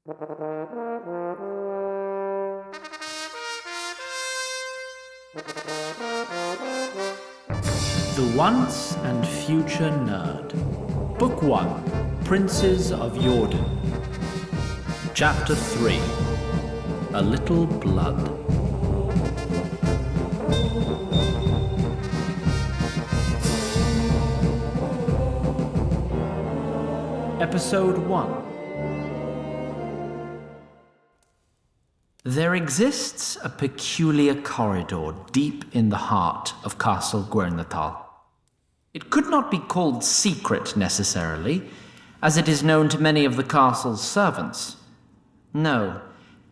The Once and Future Nerd. Book 1, Princes of Jordan. Chapter 3, A Little Blood. Episode 1. There exists a peculiar corridor deep in the heart of Castle Gwernethal. It could not be called secret necessarily, as it is known to many of the castle's servants. No,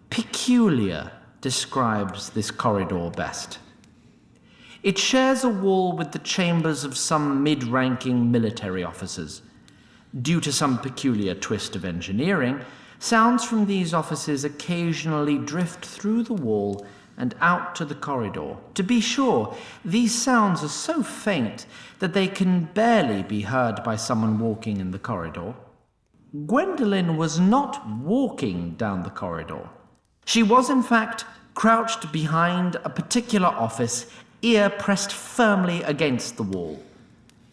peculiar describes this corridor best. It shares a wall with the chambers of some mid-ranking military officers. Due to some peculiar twist of engineering, sounds from these offices occasionally drift through the wall and out to the corridor. To be sure, these sounds are so faint that they can barely be heard by someone walking in the corridor. Gwendolen was not walking down the corridor. She was, in fact, crouched behind a particular office, ear pressed firmly against the wall.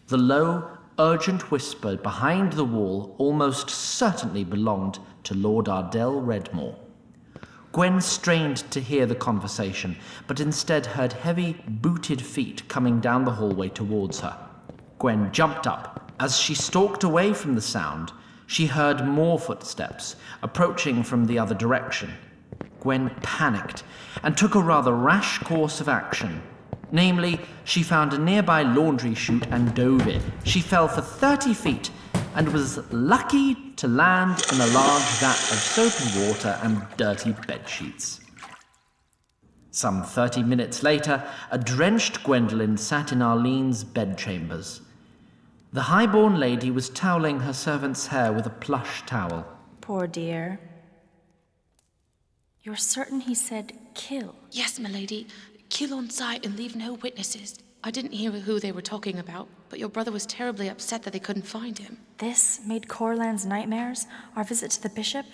The low, urgent whisper behind the wall almost certainly belonged to Lord Ardel Redmore. Gwen strained to hear the conversation, but instead heard heavy, booted feet coming down the hallway towards her. Gwen jumped up. As she stalked away from the sound, she heard more footsteps, approaching from the other direction. Gwen panicked and took a rather rash course of action. Namely, she found a nearby laundry chute and dove in. She fell for 30 feet and was lucky to land in a large vat of soapy water and dirty bedsheets. Some 30 minutes later, a drenched Gwendolen sat in Arlene's bedchambers. The highborn lady was toweling her servant's hair with a plush towel. Poor dear. You're certain he said kill? Yes, milady. Kill on sight and leave no witnesses. I didn't hear who they were talking about, but your brother was terribly upset that they couldn't find him. This made Corland's nightmares? Our visit to the bishop?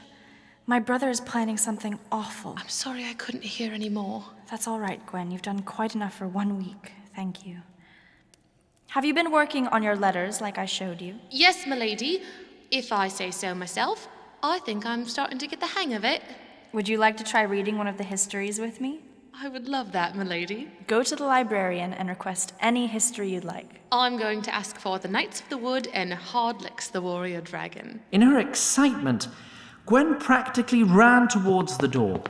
My brother is planning something awful. I'm sorry I couldn't hear any more. That's all right, Gwen. You've done quite enough for 1 week. Thank you. Have you been working on your letters like I showed you? Yes, milady. If I say so myself, I think I'm starting to get the hang of it. Would you like to try reading one of the histories with me? I would love that, milady. Go to the librarian and request any history you'd like. I'm going to ask for the Knights of the Wood and Hardlex the Warrior Dragon. In her excitement, Gwen practically ran towards the door.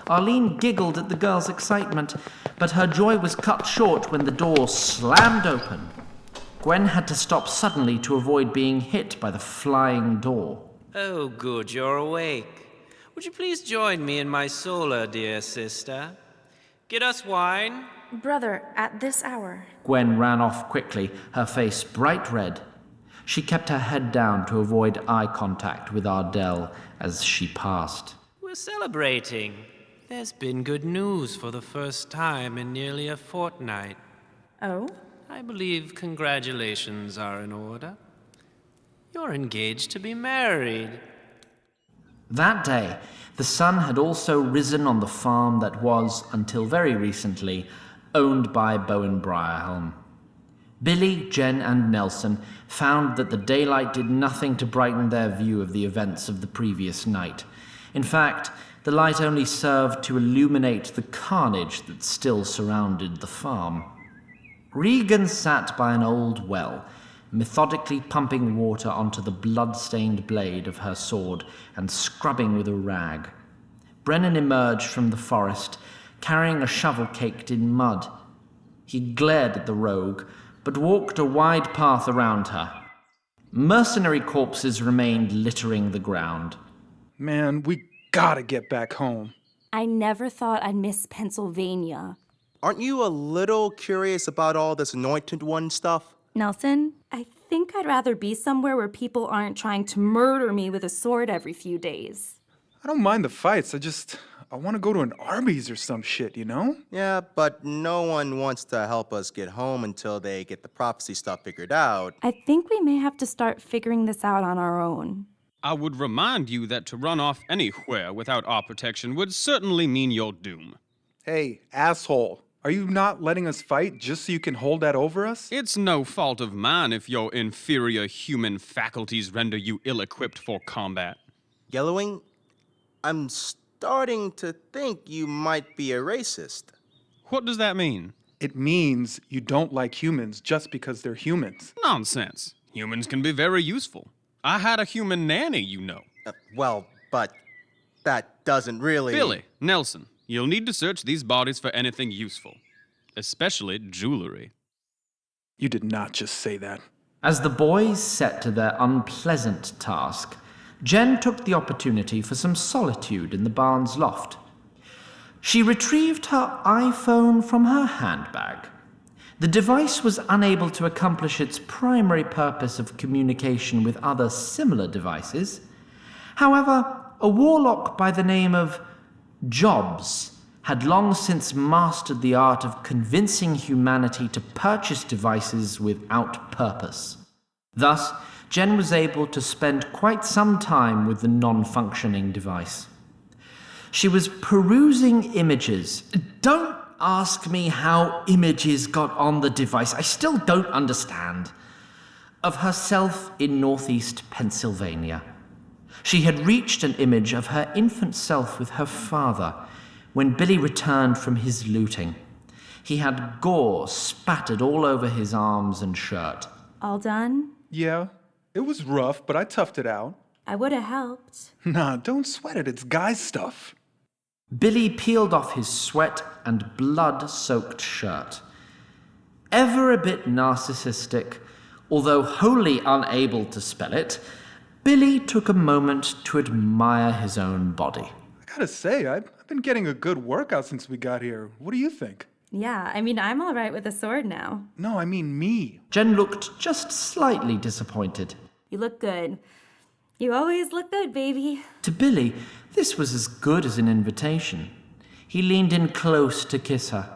Arlene giggled at the girl's excitement, but her joy was cut short when the door slammed open. Gwen had to stop suddenly to avoid being hit by the flying door. Oh, good, you're awake. Would you please join me in my solar, dear sister? Get us wine? Brother, at this hour. Gwen ran off quickly, her face bright red. She kept her head down to avoid eye contact with Ardel as she passed. We're celebrating. There's been good news for the first time in nearly a fortnight. Oh? I believe congratulations are in order. You're engaged to be married. That day, the sun had also risen on the farm that was, until very recently, owned by Bowen Briarhelm. Billy, Jen, and Nelson found that the daylight did nothing to brighten their view of the events of the previous night. In fact, the light only served to illuminate the carnage that still surrounded the farm. Regan sat by an old well, methodically pumping water onto the blood-stained blade of her sword and scrubbing with a rag. Brennan emerged from the forest, carrying a shovel caked in mud. He glared at the rogue, but walked a wide path around her. Mercenary corpses remained littering the ground. Man, we gotta get back home. I never thought I'd miss Pennsylvania. Aren't you a little curious about all this Anointed One stuff? Nelson, I think I'd rather be somewhere where people aren't trying to murder me with a sword every few days. I don't mind the fights, I want to go to an Arby's or some shit, you know? Yeah, but no one wants to help us get home until they get the prophecy stuff figured out. I think we may have to start figuring this out on our own. I would remind you that to run off anywhere without our protection would certainly mean your doom. Hey, asshole. Are you not letting us fight just so you can hold that over us? It's no fault of mine if your inferior human faculties render you ill-equipped for combat. Yellowing, I'm starting to think you might be a racist. What does that mean? It means you don't like humans just because they're humans. Nonsense. Humans can be very useful. I had a human nanny, you know. Well, but that doesn't really... Billy, Nelson, you'll need to search these bodies for anything useful, especially jewelry. You did not just say that. As the boys set to their unpleasant task, Jen took the opportunity for some solitude in the barn's loft. She retrieved her iPhone from her handbag. The device was unable to accomplish its primary purpose of communication with other similar devices. However, a warlock by the name of Jobs had long since mastered the art of convincing humanity to purchase devices without purpose. Thus, Jen was able to spend quite some time with the non-functioning device. She was perusing images. Don't ask me how images got on the device. I still don't understand. Of herself in northeast Pennsylvania. She had reached an image of her infant self with her father when Billy returned from his looting. He had gore spattered all over his arms and shirt. All done? Yeah, it was rough, but I toughed it out. I would have helped. Nah, don't sweat it. It's guy stuff. Billy peeled off his sweat and blood-soaked shirt. Ever a bit narcissistic, although wholly unable to spell it, Billy took a moment to admire his own body. I gotta say, I've been getting a good workout since we got here. What do you think? Yeah, I mean, I'm all right with a sword now. No, I mean me. Jen looked just slightly disappointed. You look good. You always look good, baby. To Billy, this was as good as an invitation. He leaned in close to kiss her.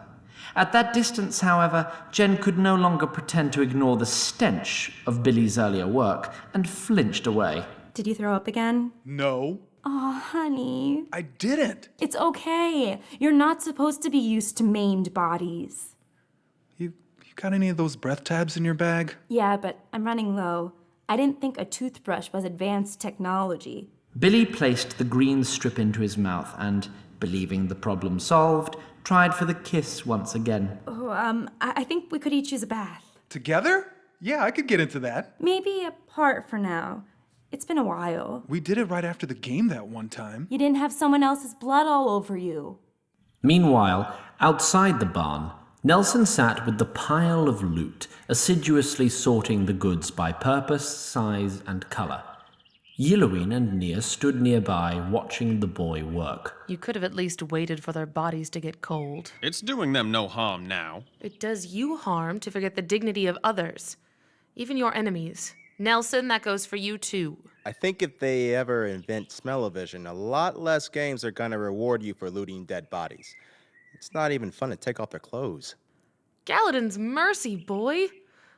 At that distance, however, Jen could no longer pretend to ignore the stench of Billy's earlier work and flinched away. Did you throw up again? No, Oh, honey. I didn't. It's okay. You're not supposed to be used to maimed bodies. You got any of those breath tabs in your bag? Yeah, but I'm running low. I didn't think a toothbrush was advanced technology. Billy placed the green strip into his mouth and, believing the problem solved, tried for the kiss once again. Oh, I think we could each use a bath. Together? Yeah, I could get into that. Maybe apart for now. It's been a while. We did it right after the game that one time. You didn't have someone else's blood all over you. Meanwhile, outside the barn, Nelson sat with the pile of loot, assiduously sorting the goods by purpose, size, and color. Yilloween and Nia stood nearby, watching the boy work. You could have at least waited for their bodies to get cold. It's doing them no harm now. It does you harm to forget the dignity of others, even your enemies. Nelson, that goes for you too. I think if they ever invent smell-o-vision, a lot less games are gonna reward you for looting dead bodies. It's not even fun to take off their clothes. Galadin's mercy, boy.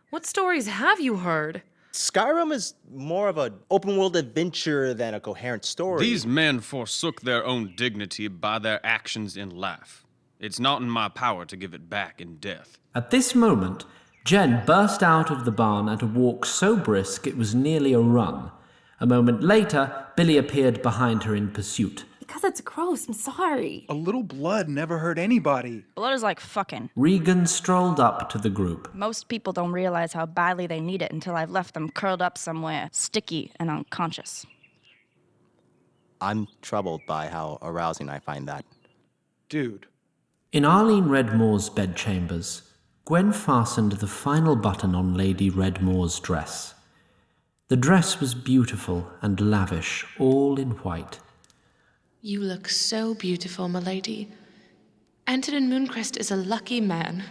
What stories have you heard? Skyrim is more of an open-world adventure than a coherent story. These men forsook their own dignity by their actions in life. It's not in my power to give it back in death. At this moment, Jen burst out of the barn at a walk so brisk it was nearly a run. A moment later, Billy appeared behind her in pursuit. Because it's gross, I'm sorry. A little blood never hurt anybody. Blood is like fucking. Regan strolled up to the group. Most people don't realize how badly they need it until I've left them curled up somewhere, sticky and unconscious. I'm troubled by how arousing I find that. Dude. In Arlene Redmore's bedchambers, Gwen fastened the final button on Lady Redmore's dress. The dress was beautiful and lavish, all in white. You look so beautiful, milady. Antonin Mooncrest is a lucky man.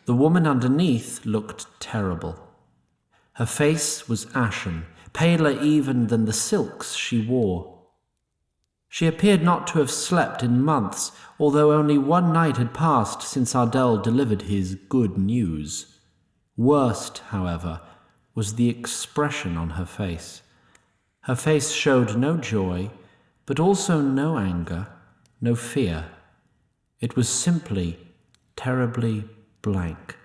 The woman underneath looked terrible. Her face was ashen, paler even than the silks she wore. She appeared not to have slept in months, although only one night had passed since Ardel delivered his good news. Worst, however, was the expression on her face. Her face showed no joy, but also no anger, no fear. It was simply terribly blank.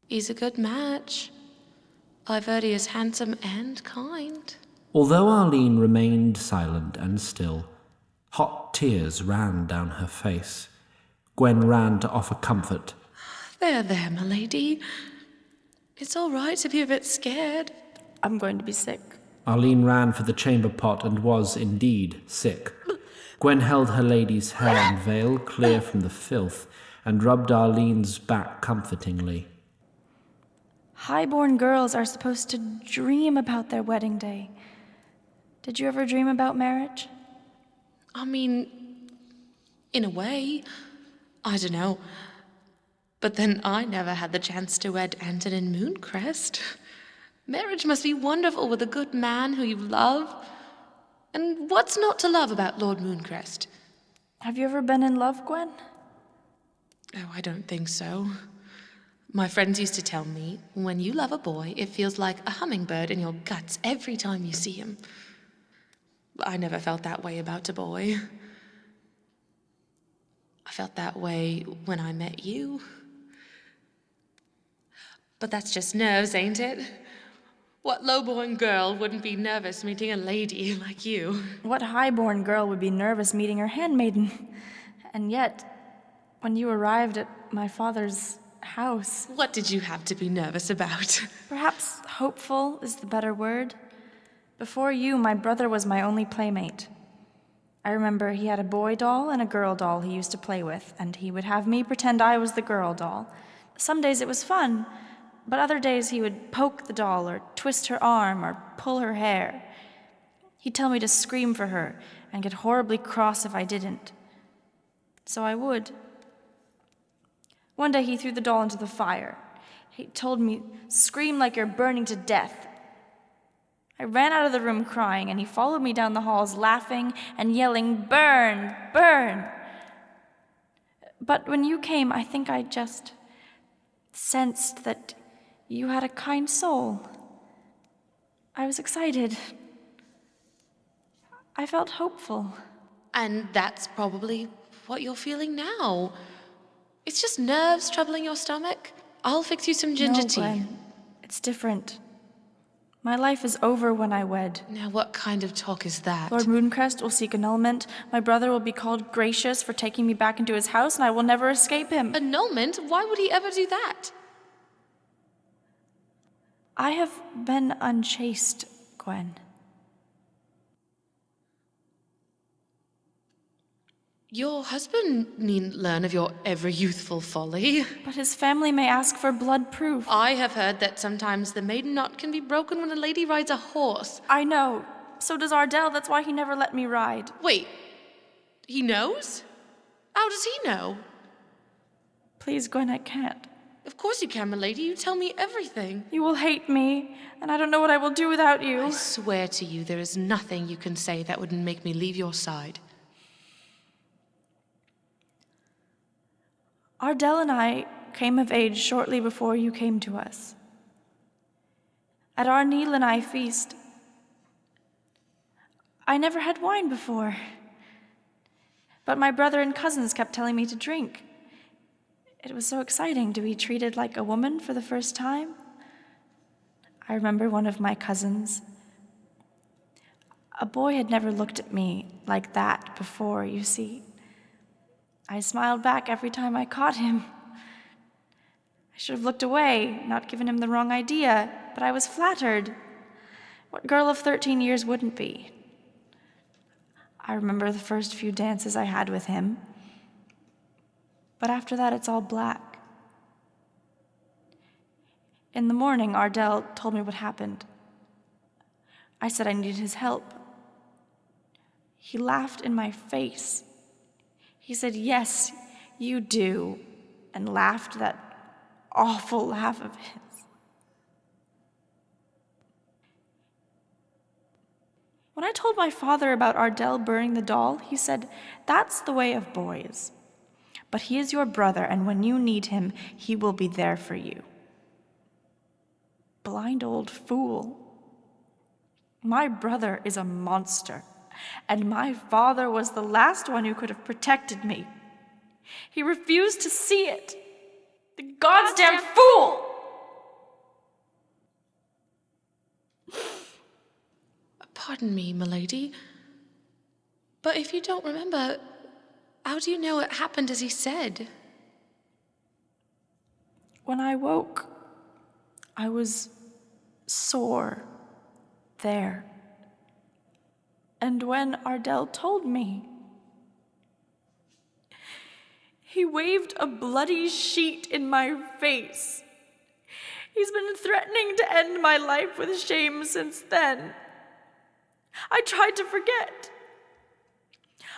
He's a good match. I've heard he is handsome and kind. Although Arlene remained silent and still, hot tears ran down her face. Gwen ran to offer comfort. There, my lady. It's all right to be a bit scared. I'm going to be sick. Arlene ran for the chamber pot and was indeed sick. Gwen held her lady's hair and veil clear from the filth and rubbed Arlene's back comfortingly. Highborn girls are supposed to dream about their wedding day. Did you ever dream about marriage? I mean, in a way. I don't know. But then I never had the chance to wed Antonin Mooncrest. Marriage must be wonderful with a good man who you love. And what's not to love about Lord Mooncrest? Have you ever been in love, Gwen? Oh, I don't think so. My friends used to tell me, when you love a boy, it feels like a hummingbird in your guts every time you see him. I never felt that way about a boy. I felt that way when I met you. But that's just nerves, ain't it? What low-born girl wouldn't be nervous meeting a lady like you? What highborn girl would be nervous meeting her handmaiden? And yet, when you arrived at my father's house... What did you have to be nervous about? Perhaps hopeful is the better word. Before you, my brother was my only playmate. I remember he had a boy doll and a girl doll he used to play with, and he would have me pretend I was the girl doll. Some days it was fun, but other days he would poke the doll or twist her arm or pull her hair. He'd tell me to scream for her and get horribly cross if I didn't. So I would. One day he threw the doll into the fire. He told me, "Scream like you're burning to death." I ran out of the room crying, and he followed me down the halls laughing and yelling, "Burn! Burn!" But when you came, I think I just sensed that you had a kind soul. I was excited. I felt hopeful. And that's probably what you're feeling now. It's just nerves troubling your stomach. I'll fix you some ginger No, tea. Gwen, it's different. My life is over when I wed. Now, what kind of talk is that? Lord Mooncrest will seek annulment. My brother will be called gracious for taking me back into his house, and I will never escape him. Annulment? Why would he ever do that? I have been unchaste, Gwen. Your husband needn't learn of your ever-youthful folly. But his family may ask for blood proof. I have heard that sometimes the maiden knot can be broken when a lady rides a horse. I know. So does Ardel. That's why he never let me ride. Wait, he knows? How does he know? Please, Gwen, I can't. Of course you can, my lady. You tell me everything. You will hate me, and I don't know what I will do without you. I swear to you, there is nothing you can say that wouldn't make me leave your side. Ardel and I came of age shortly before you came to us. At our Neil and I feast, I never had wine before. But my brother and cousins kept telling me to drink. It was so exciting to be treated like a woman for the first time. I remember one of my cousins. A boy had never looked at me like that before, you see. I smiled back every time I caught him. I should have looked away, not given him the wrong idea, but I was flattered. What girl of 13 years wouldn't be? I remember the first few dances I had with him. But after that, it's all black. In the morning, Ardel told me what happened. I said I needed his help. He laughed in my face. He said, "Yes, you do," and laughed that awful laugh of his. When I told my father about Ardel burning the doll, he said, "That's the way of boys. But he is your brother, and when you need him, he will be there for you." Blind old fool. My brother is a monster, and my father was the last one who could have protected me. He refused to see it. The goddamn fool! Pardon me, milady. But if you don't remember, how do you know it happened as he said? When I woke, I was sore there. And when Ardel told me, he waved a bloody sheet in my face. He's been threatening to end my life with shame since then. I tried to forget.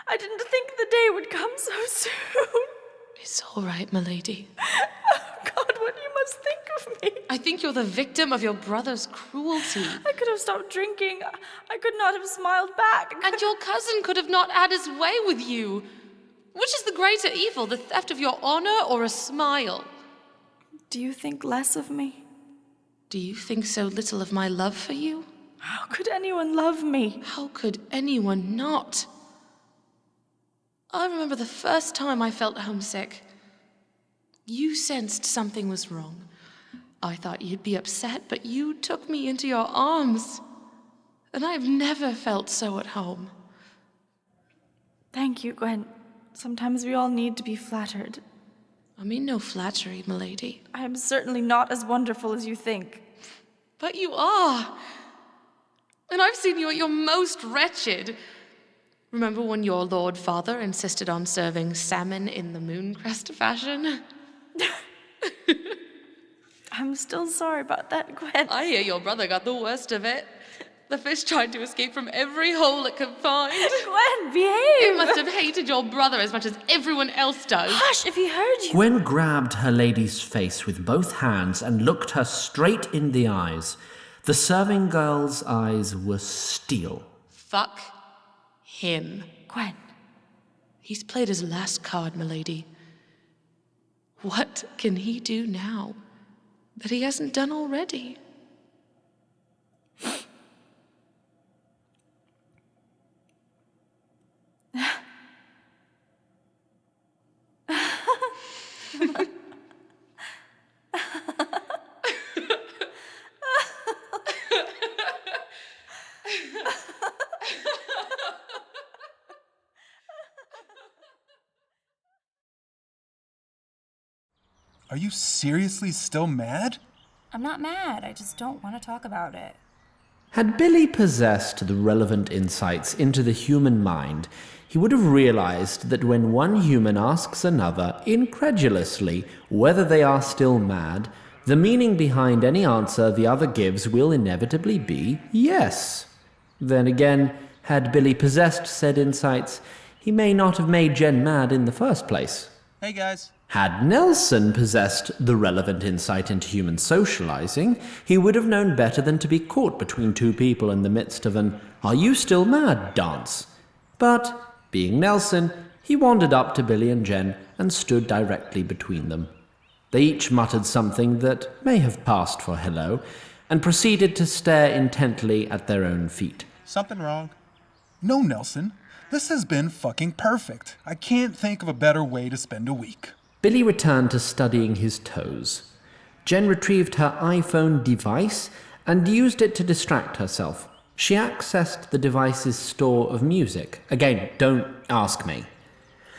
I didn't think the day would come so soon. It's all right, milady. Oh, God, what you must think of me. I think you're the victim of your brother's cruelty. I could have stopped drinking. I could not have smiled back. And your cousin could have not had his way with you. Which is the greater evil, the theft of your honor or a smile? Do you think less of me? Do you think so little of my love for you? How could anyone love me? How could anyone not? I remember the first time I felt homesick. You sensed something was wrong. I thought you'd be upset, but you took me into your arms. And I've never felt so at home. Thank you, Gwen. Sometimes we all need to be flattered. I mean no flattery, milady. I am certainly not as wonderful as you think. But you are. And I've seen you at your most wretched. Remember when your lord father insisted on serving salmon in the Mooncrest fashion? I'm still sorry about that, Gwen. I hear your brother got the worst of it. The fish tried to escape from every hole it could find. Gwen, behave! It must have hated your brother as much as everyone else does. Hush, if he heard you. Gwen grabbed her lady's face with both hands and looked her straight in the eyes. The serving girl's eyes were steel. Fuck him. Gwen. He's played his last card, milady. What can he do now that he hasn't done already? Are you seriously still mad? I'm not mad, I just don't want to talk about it. Had Billy possessed the relevant insights into the human mind, he would have realized that when one human asks another, incredulously, whether they are still mad, the meaning behind any answer the other gives will inevitably be yes. Then again, had Billy possessed said insights, he may not have made Jen mad in the first place. Hey guys. Had Nelson possessed the relevant insight into human socializing, he would have known better than to be caught between two people in the midst of an "Are you still mad?" dance. But, being Nelson, he wandered up to Billy and Jen and stood directly between them. They each muttered something that may have passed for hello, and proceeded to stare intently at their own feet. Something wrong? No, Nelson. This has been fucking perfect. I can't think of a better way to spend a week. Billy returned to studying his toes. Jen retrieved her iPhone device and used it to distract herself. She accessed the device's store of music. Again, don't ask me.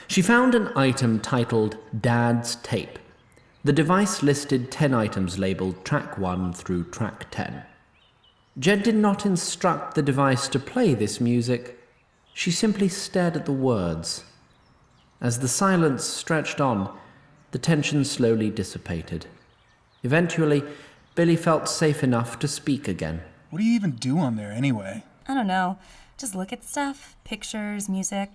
She found an item titled Dad's Tape. The device listed 10 items labeled track 1 through track 10. Jen did not instruct the device to play this music. She simply stared at the words. As the silence stretched on, the tension slowly dissipated. Eventually, Billy felt safe enough to speak again. What do you even do on there anyway? I don't know. Just look at stuff, pictures, music.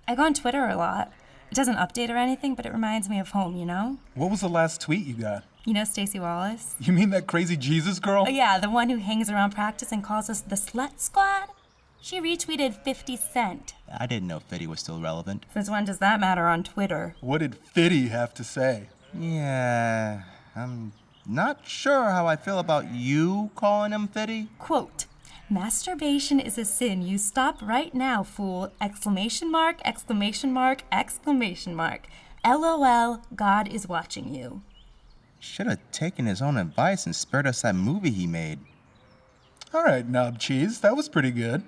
I go on Twitter a lot. It doesn't update or anything, but it reminds me of home, you know? What was the last tweet you got? You know Stacey Wallace? You mean that crazy Jesus girl? Oh yeah, the one who hangs around practice and calls us the Slut Squad? She retweeted 50 Cent. I didn't know Fitty was still relevant. Since when does that matter on Twitter? What did Fitty have to say? Yeah, I'm not sure how I feel about you calling him Fitty. Quote, Masturbation is a sin. You stop right now, fool. Exclamation mark, exclamation mark, exclamation mark. LOL, God is watching you. Should have taken his own advice and spared us that movie he made. All right, knob cheese, that was pretty good.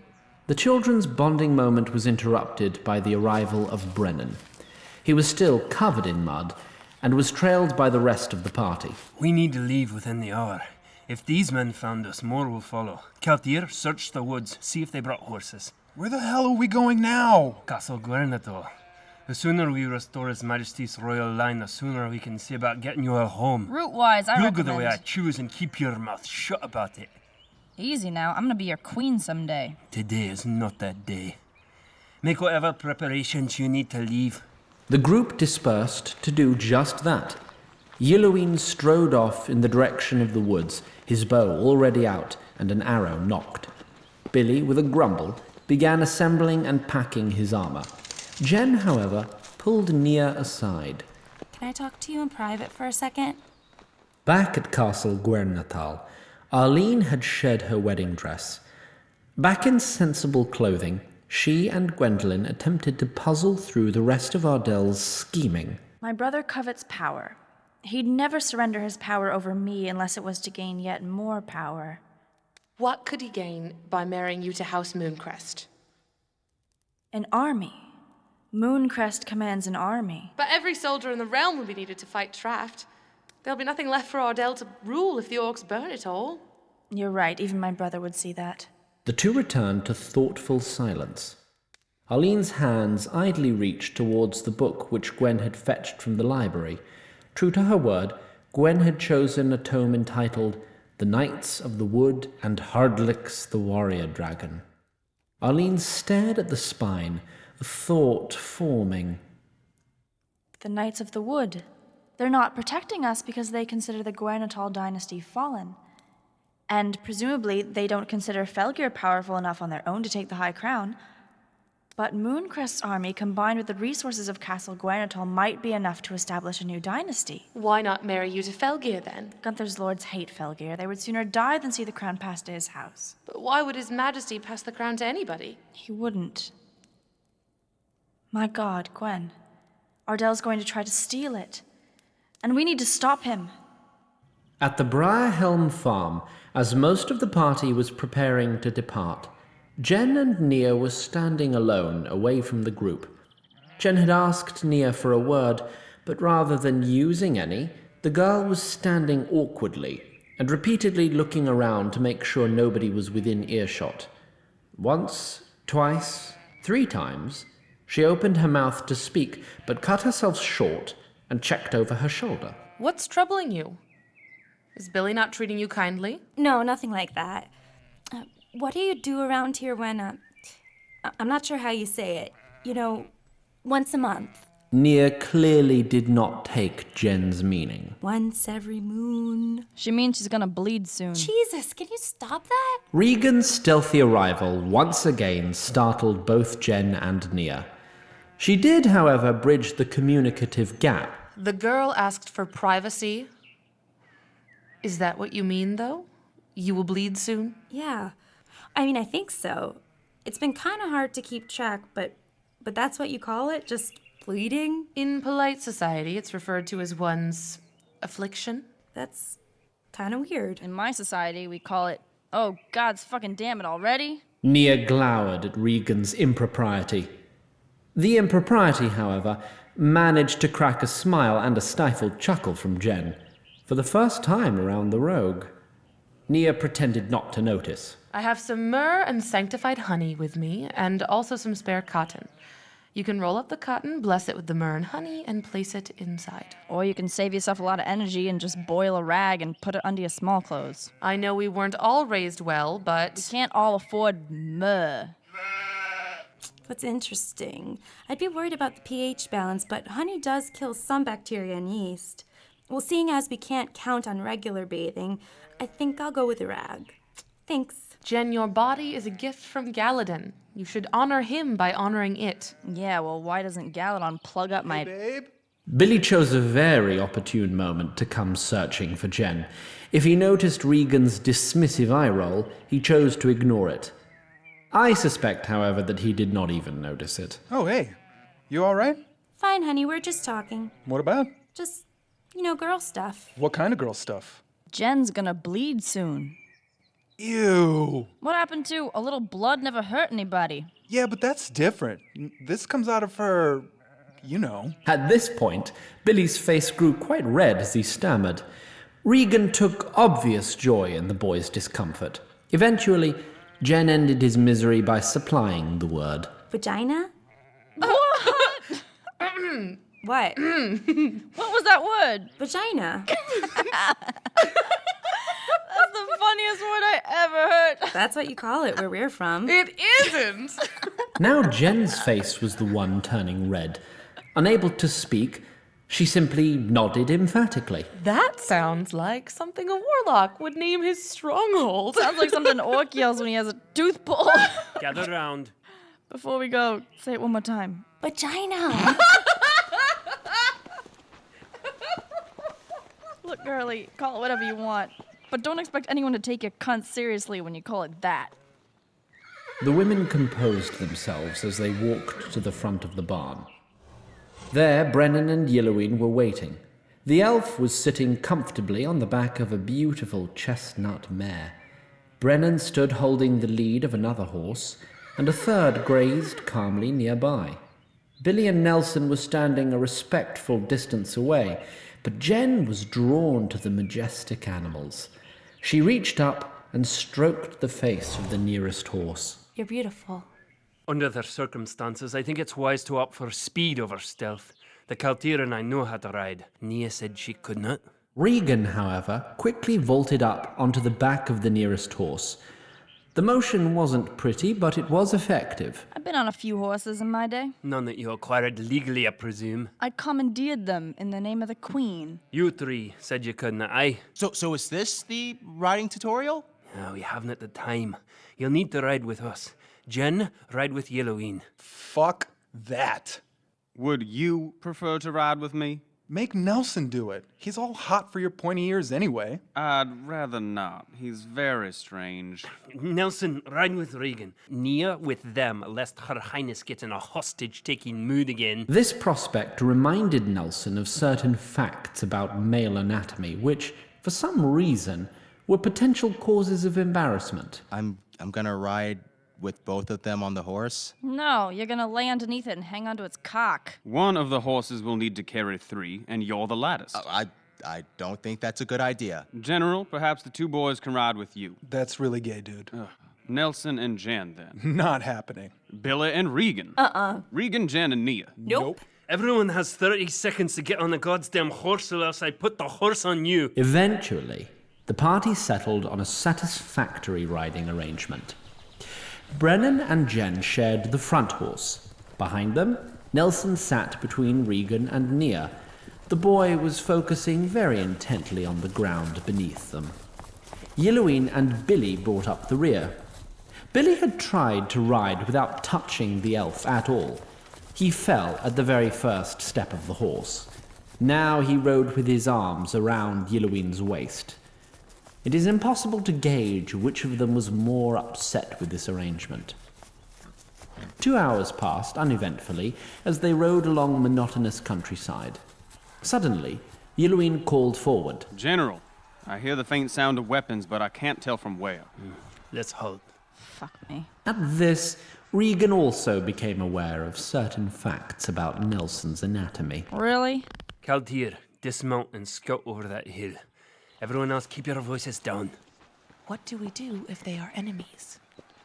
The children's bonding moment was interrupted by the arrival of Brennan. He was still covered in mud and was trailed by the rest of the party. We need to leave within the hour. If these men found us, more will follow. Keltier, search the woods, see if they brought horses. Where the hell are we going now? Castle Guernator. The sooner we restore His Majesty's royal line, the sooner we can see about getting you all home. Route-wise, I You'll recommend... go the way I choose and keep your mouth shut about it. Easy now, I'm gonna be your queen someday. Today is not that day. Make whatever preparations you need to leave. The group dispersed to do just that. Yilloween strode off in the direction of the woods, his bow already out and an arrow nocked. Billy, with a grumble, began assembling and packing his armor. Jen, however, pulled Nia aside. Can I talk to you in private for a second? Back at Castle Guernatal, Arlene had shed her wedding dress. Back in sensible clothing, she and Gwendolyn attempted to puzzle through the rest of Ardel's scheming. My brother covets power. He'd never surrender his power over me unless it was to gain yet more power. What could he gain by marrying you to House Mooncrest? An army. Mooncrest commands an army. But every soldier in the realm will be needed to fight Traft. There'll be nothing left for Ardel to rule if the orcs burn it all. You're right, even my brother would see that. The two returned to thoughtful silence. Arlene's hands idly reached towards the book which Gwen had fetched from the library. True to her word, Gwen had chosen a tome entitled The Knights of the Wood and Hardlicks the Warrior Dragon. Arlene stared at the spine, a thought forming. The Knights of the Wood. They're not protecting us because they consider the Guernatal dynasty fallen. And presumably they don't consider Felgir powerful enough on their own to take the High Crown. But Mooncrest's army, combined with the resources of Castle Guernatal, might be enough to establish a new dynasty. Why not marry you to Felgir, then? Gunther's lords hate Felgir. They would sooner die than see the crown pass to his house. But why would His Majesty pass the crown to anybody? He wouldn't. My God, Gwen. Ardel's going to try to steal it. And we need to stop him. At the Briarhelm farm, as most of the party was preparing to depart, Jen and Nia were standing alone, away from the group. Jen had asked Nia for a word, but rather than using any, the girl was standing awkwardly and repeatedly looking around to make sure nobody was within earshot. Once, twice, 3 times, she opened her mouth to speak, but cut herself short and checked over her shoulder. What's troubling you? Is Billy not treating you kindly? No, nothing like that. What do you do around here when, I'm not sure how you say it, once a month? Nia clearly did not take Jen's meaning. Once every moon. She means she's gonna bleed soon. Jesus, can you stop that? Regan's stealthy arrival once again startled both Jen and Nia. She did, however, bridge the communicative gap. The girl asked for privacy. Is that what you mean, though? You will bleed soon? Yeah. I think so. It's been kind of hard to keep track, but that's what you call it? Just bleeding? In polite society, it's referred to as one's affliction. That's kind of weird. In my society, we call it, oh, God's fucking damn it already. Nia glowered at Regan's impropriety. The impropriety, however, managed to crack a smile and a stifled chuckle from Jen. For the first time around the rogue. Nia pretended not to notice. I have some myrrh and sanctified honey with me, and also some spare cotton. You can roll up the cotton, bless it with the myrrh and honey, and place it inside. Or you can save yourself a lot of energy and just boil a rag and put it under your small clothes. I know we weren't all raised well, but... We can't all afford myrrh. What's interesting, I'd be worried about the pH balance, but honey does kill some bacteria and yeast. Well, seeing as we can't count on regular bathing, I think I'll go with a rag. Thanks. Jen, your body is a gift from Galadon. You should honor him by honoring it. Yeah, well, why doesn't Galadon plug up my... Babe? Billy chose a very opportune moment to come searching for Jen. If he noticed Regan's dismissive eye roll, he chose to ignore it. I suspect, however, that he did not even notice it. Oh, hey. You all right? Fine, honey, we're just talking. What about? Just, girl stuff. What kind of girl stuff? Jen's gonna bleed soon. Ew. What happened to a little blood never hurt anybody? Yeah, but that's different. This comes out of her, At this point, Billy's face grew quite red as he stammered. Regan took obvious joy in the boy's discomfort. Eventually, Jen ended his misery by supplying the word. Vagina? What? What? What was that word? Vagina. That's the funniest word I ever heard. That's what you call it where we're from. It isn't! Now Jen's face was the one turning red. Unable to speak, she simply nodded emphatically. That sounds like something a warlock would name his stronghold. Sounds like something an orc yells when he has a tooth pull. Gather round. Before we go, say it one more time. Vagina. Look, girly, call it whatever you want. But don't expect anyone to take your cunt seriously when you call it that. The women composed themselves as they walked to the front of the barn. There, Brennan and Yelloween were waiting. The elf was sitting comfortably on the back of a beautiful chestnut mare. Brennan stood holding the lead of another horse, and a third grazed calmly nearby. Billy and Nelson were standing a respectful distance away, but Jen was drawn to the majestic animals. She reached up and stroked the face of the nearest horse. You're beautiful. Under the circumstances, I think it's wise to opt for speed over stealth. The Kaltir and I know how to ride. Nia said she could not. Regan, however, quickly vaulted up onto the back of the nearest horse. The motion wasn't pretty, but it was effective. I've been on a few horses in my day. None that you acquired legally, I presume. I commandeered them in the name of the queen. You three said you couldn't, aye? So is this the riding tutorial? No, we haven't at the time. You'll need to ride with us. Jen, ride with Yelloween. Fuck that. Would you prefer to ride with me? Make Nelson do it. He's all hot for your pointy ears anyway. I'd rather not. He's very strange. Nelson, ride with Regan. Nia with them, lest Her Highness gets in a hostage-taking mood again. This prospect reminded Nelson of certain facts about male anatomy, which, for some reason, were potential causes of embarrassment. I'm gonna ride with both of them on the horse. No, you're gonna lay underneath it and hang onto its cock. One of the horses will need to carry 3, and you're the lattice. I don't think that's a good idea. General, perhaps the 2 boys can ride with you. That's really gay, dude. Nelson and Jen, then. Not happening. Billy and Regan. Regan, Jen, and Nia. Nope. Everyone has 30 seconds to get on the goddamn horse, or else I put the horse on you. Eventually, the party settled on a satisfactory riding arrangement. Brennan and Jen shared the front horse. Behind them, Nelson sat between Regan and Nia. The boy was focusing very intently on the ground beneath them. Yelloween and Billy brought up the rear. Billy had tried to ride without touching the elf at all. He fell at the very first step of the horse. Now he rode with his arms around Yelloween's waist. It is impossible to gauge which of them was more upset with this arrangement. 2 hours passed uneventfully as they rode along monotonous countryside. Suddenly, Yelloween called forward. General, I hear the faint sound of weapons, but I can't tell from where. Let's halt. Fuck me. At this, Regan also became aware of certain facts about Nelson's anatomy. Really? Kaltir, dismount and scout over that hill. Everyone else, keep your voices down. What do we do if they are enemies?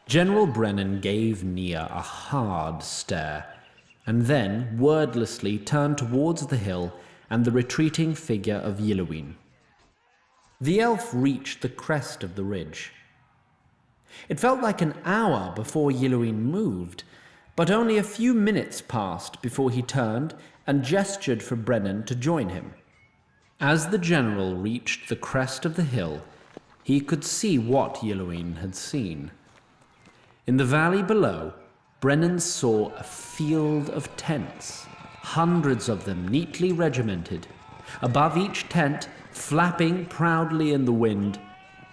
General Brennan gave Nia a hard stare, and then wordlessly turned towards the hill and the retreating figure of Yelloween. The elf reached the crest of the ridge. It felt like an hour before Yelloween moved, but only a few minutes passed before he turned and gestured for Brennan to join him. As the general reached the crest of the hill, he could see what Yelloween had seen. In the valley below, Brennan saw a field of tents. hundreds of them neatly regimented. Above each tent, flapping proudly in the wind,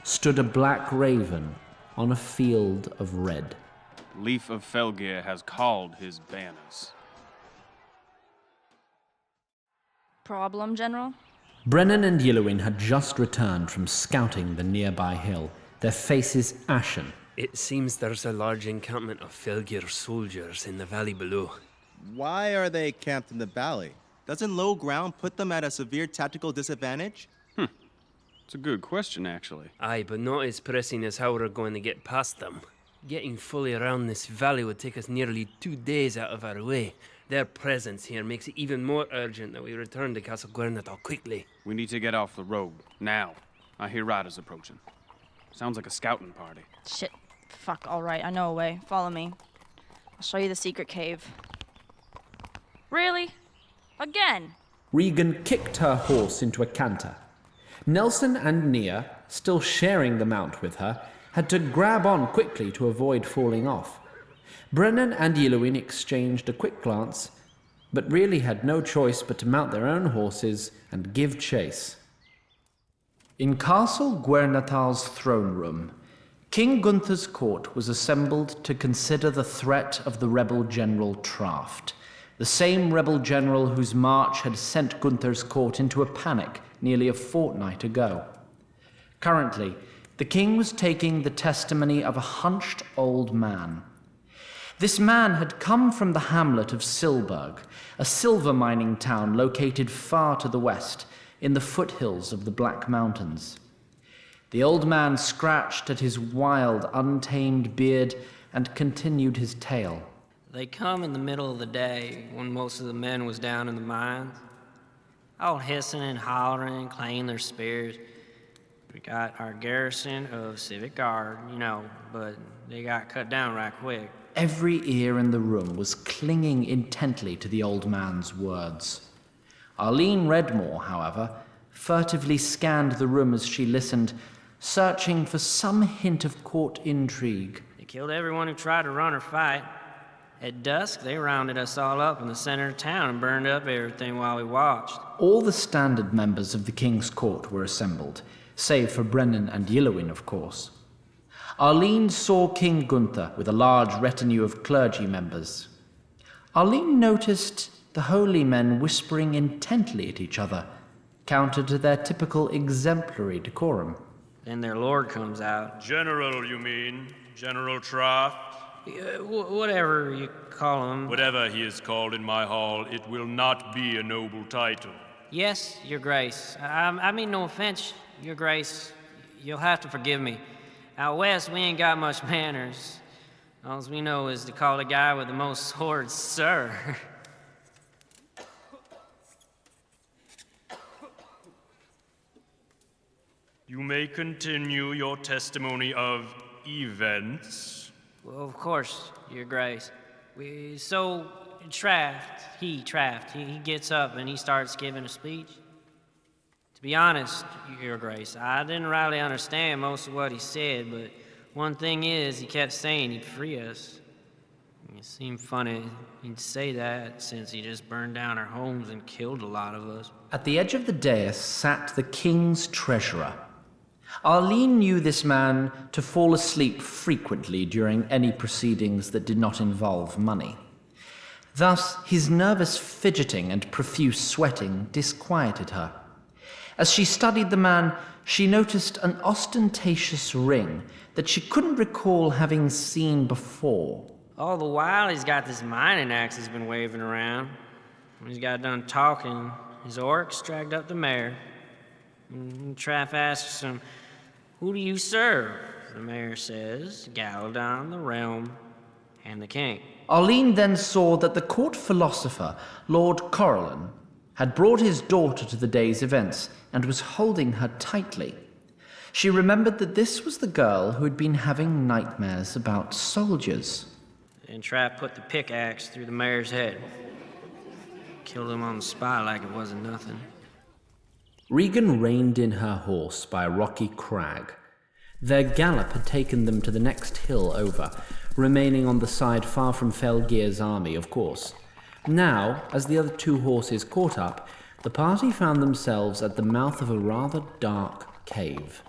stood a black raven on a field of red. Leaf of Felgeir has called his banners. Problem, General? Brennan and Yillowin had just returned from scouting the nearby hill, their faces ashen. It seems there's a large encampment of Felgeir soldiers in the valley below. Why are they camped in the valley? Doesn't low ground put them at a severe tactical disadvantage? It's a good question, actually. Aye, but not as pressing as how we're going to get past them. Getting fully around this valley would take us nearly 2 days out of our way. Their presence here makes it even more urgent that we return to Castle Guernatal quickly. We need to get off the road, now. I hear riders approaching. Sounds like a scouting party. Shit. Fuck, alright, I know a way. Follow me. I'll show you the secret cave. Really? Again? Regan kicked her horse into a canter. Nelson and Nia, still sharing the mount with her, had to grab on quickly to avoid falling off. Brennan and Yillowin exchanged a quick glance, but really had no choice but to mount their own horses and give chase. In Castle Guernatal's throne room, King Gunther's court was assembled to consider the threat of the rebel general Traft, the same rebel general whose march had sent Gunther's court into a panic nearly a fortnight ago. Currently, the king was taking the testimony of a hunched old man. This man had come from the hamlet of Silberg, a silver mining town located far to the west, in the foothills of the Black Mountains. The old man scratched at his wild, untamed beard and continued his tale. They come in the middle of the day when most of the men was down in the mines. All hissing and hollering, clanging their spears. We got our garrison of civic guard, but they got cut down right quick. Every ear in the room was clinging intently to the old man's words. Arlene Redmore, however, furtively scanned the room as she listened, searching for some hint of court intrigue. They killed everyone who tried to run or fight. At dusk, they rounded us all up in the center of town and burned up everything while we watched. All the standard members of the king's court were assembled, save for Brennan and Yillowin, of course. Arlene saw King Gunther with a large retinue of clergy members. Arlene noticed the holy men whispering intently at each other, counter to their typical exemplary decorum. Then their lord comes out. General, you mean? General Traft? Whatever you call him. Whatever he is called in my hall, it will not be a noble title. Yes, your grace. I mean no offense, your grace. You'll have to forgive me. Out west, we ain't got much manners. All we know is to call the guy with the most swords, sir. You may continue your testimony of events. Well, of course, your grace. So, Traft, he gets up and he starts giving a speech. To be honest, your grace, I didn't really understand most of what he said, but one thing is, he kept saying he'd free us. It seemed funny he'd say that since he just burned down our homes and killed a lot of us. At the edge of the dais sat the king's treasurer. Arlene knew this man to fall asleep frequently during any proceedings that did not involve money. Thus, his nervous fidgeting and profuse sweating disquieted her. As she studied the man, she noticed an ostentatious ring that she couldn't recall having seen before. All the while, he's got this mining axe he's been waving around. When he's got done talking, his orcs dragged up the mayor. Traff asks him, "Who do you serve?" The mayor says, "Galadon, the realm, and the king." Arlene then saw that the court philosopher, Lord Corallan, had brought his daughter to the day's events and was holding her tightly. She remembered that this was the girl who had been having nightmares about soldiers. And Traff put the pickaxe through the mayor's head. Killed him on the spot like it wasn't nothing. Regan reined in her horse by a rocky crag. Their gallop had taken them to the next hill over, remaining on the side far from Felgeir's army, of course. Now, as the other two horses caught up, the party found themselves at the mouth of a rather dark cave.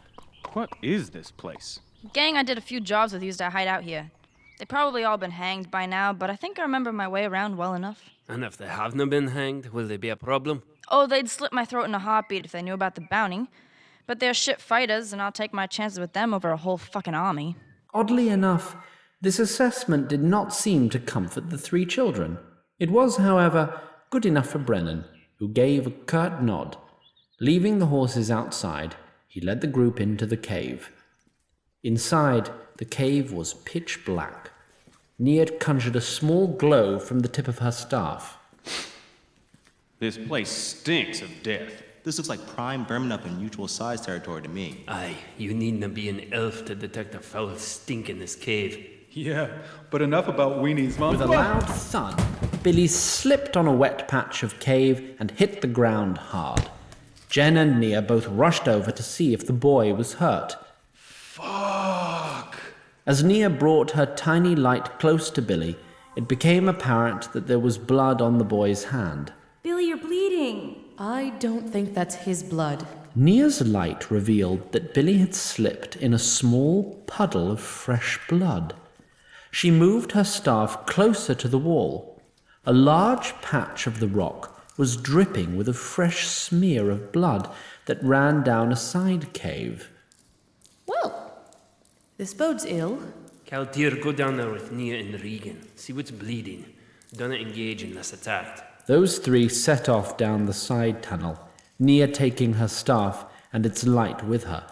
What is this place? Gang I did a few jobs with used to hide out here. They probably all been hanged by now, but I think I remember my way around well enough. And if they haven't been hanged, will they be a problem? Oh, they'd slit my throat in a heartbeat if they knew about the bounty. But they're shit fighters, and I'll take my chances with them over a whole fucking army. Oddly enough, this assessment did not seem to comfort the three children. It was, however, good enough for Brennan, who gave a curt nod. Leaving the horses outside, he led the group into the cave. Inside, the cave was pitch black. Nia had conjured a small glow from the tip of her staff. This place stinks of death. This looks like prime Vermin up in mutual size territory to me. Aye, you needn't be an elf to detect a foul stink in this cave. Yeah, but enough about weenies, Mom. With a loud thud, Billy slipped on a wet patch of cave and hit the ground hard. Jen and Nia both rushed over to see if the boy was hurt. Fuck! As Nia brought her tiny light close to Billy, it became apparent that there was blood on the boy's hand. Billy, you're bleeding. I don't think that's his blood. Nia's light revealed that Billy had slipped in a small puddle of fresh blood. She moved her staff closer to the wall. A large patch of the rock was dripping with a fresh smear of blood that ran down a side cave. Well, this bodes ill. Kaltir, go down there with Nia and Regan. See what's bleeding. Don't engage unless attacked. Those three set off down the side tunnel, Nia taking her staff and its light with her.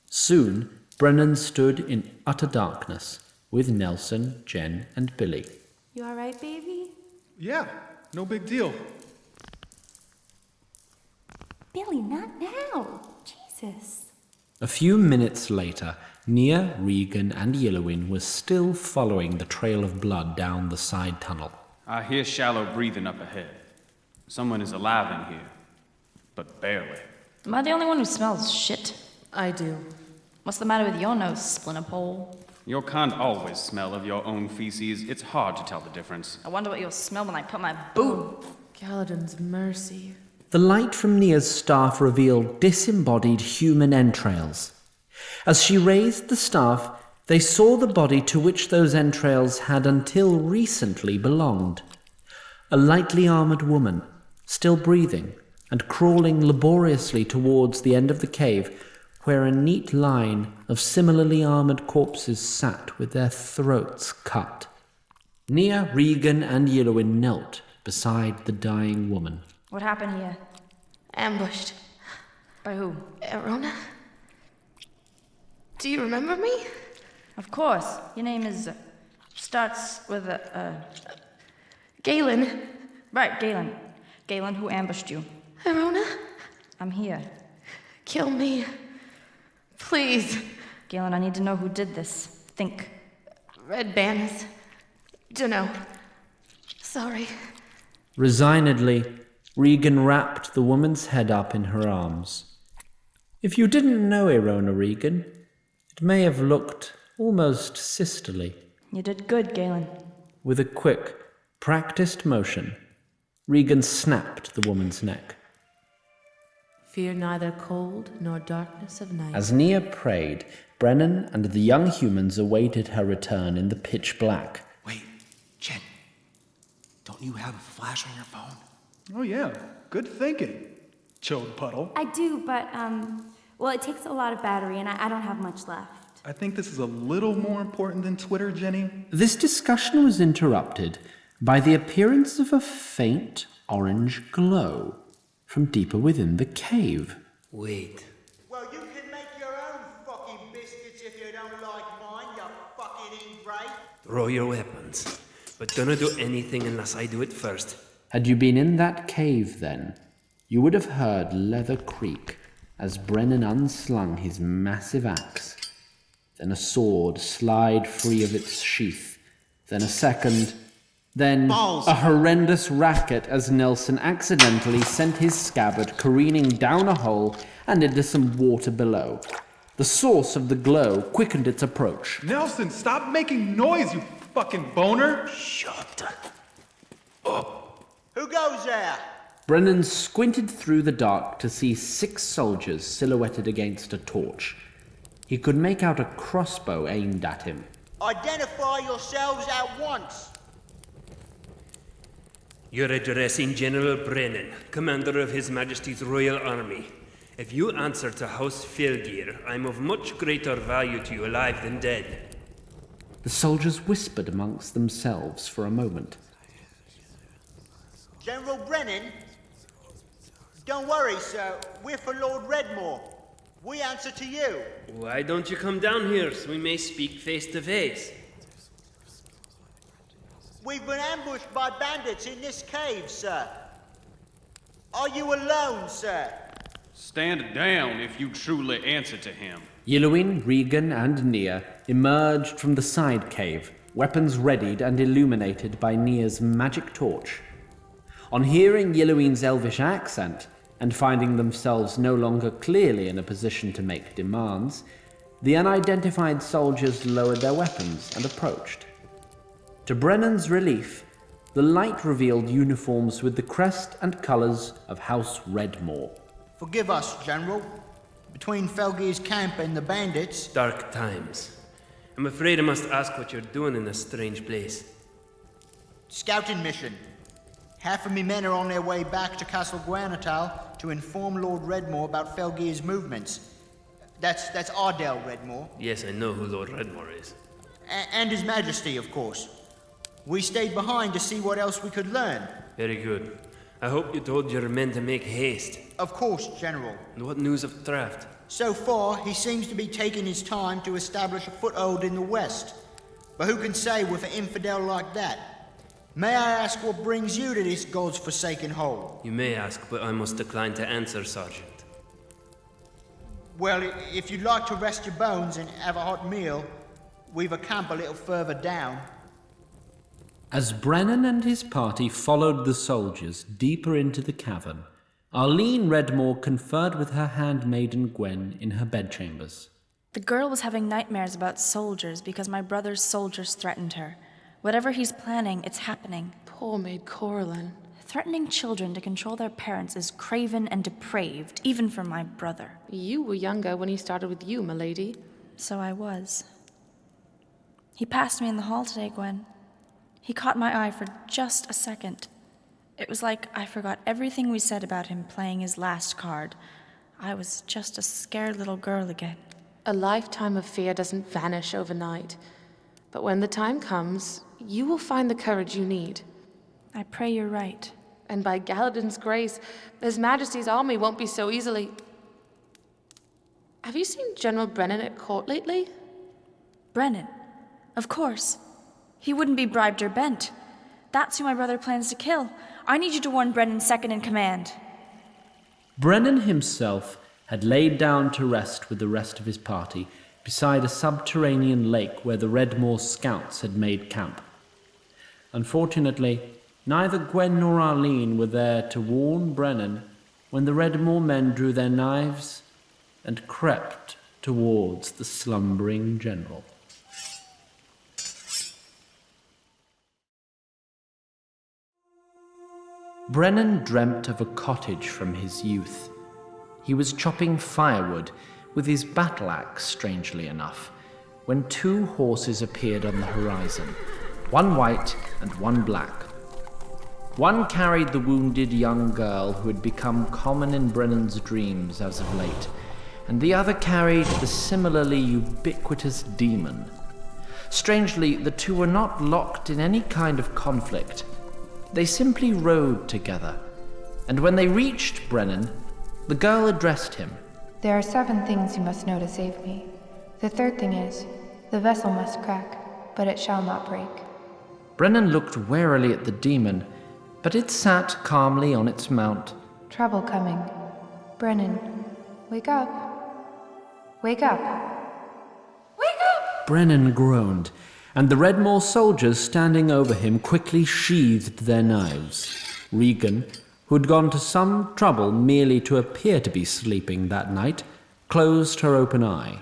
Soon, Brennan stood in utter darkness with Nelson, Jen, and Billy. You all right, baby? Yeah, no big deal. Billy, not now. Jesus. A few minutes later, Nia, Regan, and Yellowin were still following the trail of blood down the side tunnel. I hear shallow breathing up ahead. Someone is alive in here, but barely. Am I the only one who smells shit? I do. What's the matter with your nose, splinter pole? Your kind always smell of your own feces. It's hard to tell the difference. I wonder what you'll smell when I put my boot. Kaladin's mercy. The light from Nia's staff revealed disembodied human entrails. As she raised the staff, they saw the body to which those entrails had until recently belonged. A lightly armored woman, still breathing, and crawling laboriously towards the end of the cave, where a neat line of similarly armored corpses sat with their throats cut. Nia, Regan, and Yellowin knelt beside the dying woman. What happened here? Ambushed. By who? Erona? Do you remember me? Of course. Your name is... starts with a... Galen. Right, Galen. Galen, who ambushed you. Erona? I'm here. Kill me. Please. Galen, I need to know who did this. Think. Red banners. Dunno. Sorry. Resignedly, Regan wrapped the woman's head up in her arms. If you didn't know Erona Regan, it may have looked almost sisterly. You did good, Galen. With a quick, practiced motion, Regan snapped the woman's neck. Fear neither cold nor darkness of night. As Nia prayed, Brennan and the young humans awaited her return in the pitch black. Wait, Jen. Don't you have a flash on your phone? Oh yeah, good thinking. Chilled puddle. I do, but, well, it takes a lot of battery, and I don't have much left. I think this is a little more important than Twitter, Jenny. This discussion was interrupted by the appearance of a faint orange glow from deeper within the cave. Wait. Well, you can make your own fucking biscuits if you don't like mine, you fucking ingrate. Throw your weapons. But don't do anything unless I do it first. Had you been in that cave then, you would have heard leather creak as Brennan unslung his massive axe. Then a sword slide free of its sheath. Then a second. Then Balls. a horrendous racket as Nelson accidentally sent his scabbard careening down a hole and into some water below. The source of the glow quickened its approach. Nelson, stop making noise, you fucking boner! Shut up. there? Brennan squinted through the dark to see 6 soldiers silhouetted against a torch. He could make out a crossbow aimed at him. Identify yourselves at once. You're addressing General Brennan, commander of His Majesty's Royal Army. If you answer to House Felgir, I'm of much greater value to you alive than dead. The soldiers whispered amongst themselves for a moment. General Brennan? Don't worry, sir. We're for Lord Redmore. We answer to you. Why don't you come down here so we may speak face to face? We've been ambushed by bandits in this cave, sir. Are you alone, sir? Stand down if you truly answer to him. Yillowin, Regan, and Nia emerged from the side cave, weapons readied and illuminated by Nia's magic torch. On hearing Yillowin's elvish accent, and finding themselves no longer clearly in a position to make demands, the unidentified soldiers lowered their weapons and approached. To Brennan's relief, the light revealed uniforms with the crest and colours of House Redmore. Forgive us, General. Between Felgir's camp and the bandits... Dark times. I'm afraid I must ask what you're doing in this strange place. Scouting mission. Half of me men are on their way back to Castle Guernatal to inform Lord Redmore about Felgir's movements. That's Ardel Redmore. Yes, I know who Lord Redmore is. And His Majesty, of course. We stayed behind to see what else we could learn. Very good. I hope you told your men to make haste. Of course, General. And what news of Traft? So far, he seems to be taking his time to establish a foothold in the west. But who can say with an infidel like that? May I ask what brings you to this God's forsaken hole? You may ask, but I must decline to answer, Sergeant. Well, if you'd like to rest your bones and have a hot meal, we've a camp a little further down. As Brennan and his party followed the soldiers deeper into the cavern, Arlene Redmore conferred with her handmaiden Gwen in her bedchambers. The girl was having nightmares about soldiers because my brother's soldiers threatened her. Whatever he's planning, it's happening. Poor maid Coraline. Threatening children to control their parents is craven and depraved, even for my brother. You were younger when he started with you, milady. So I was. He passed me in the hall today, Gwen. He caught my eye for just a second. It was like I forgot everything we said about him playing his last card. I was just a scared little girl again. A lifetime of fear doesn't vanish overnight. But when the time comes, you will find the courage you need. I pray you're right. And by Galadin's grace, His Majesty's army won't be so easily... Have you seen General Brennan at court lately? Brennan? Of course. He wouldn't be bribed or bent. That's who my brother plans to kill. I need you to warn Brennan second in command. Brennan himself had laid down to rest with the rest of his party beside a subterranean lake where the Redmore scouts had made camp. Unfortunately, neither Gwen nor Arlene were there to warn Brennan when the Redmore men drew their knives and crept towards the slumbering general. Brennan dreamt of a cottage from his youth. He was chopping firewood with his battle axe, strangely enough, when 2 horses appeared on the horizon, one white and one black. One carried the wounded young girl who had become common in Brennan's dreams as of late, and the other carried the similarly ubiquitous demon. Strangely, the 2 were not locked in any kind of conflict. They simply rode together, and when they reached Brennan, the girl addressed him. There are 7 things you must know to save me. The 3rd thing is, the vessel must crack, but it shall not break. Brennan looked warily at the demon, but it sat calmly on its mount. Trouble coming. Brennan, wake up. Wake up. Wake up! Brennan groaned, and the Redmore soldiers standing over him quickly sheathed their knives. Regan, who had gone to some trouble merely to appear to be sleeping that night, closed her open eye.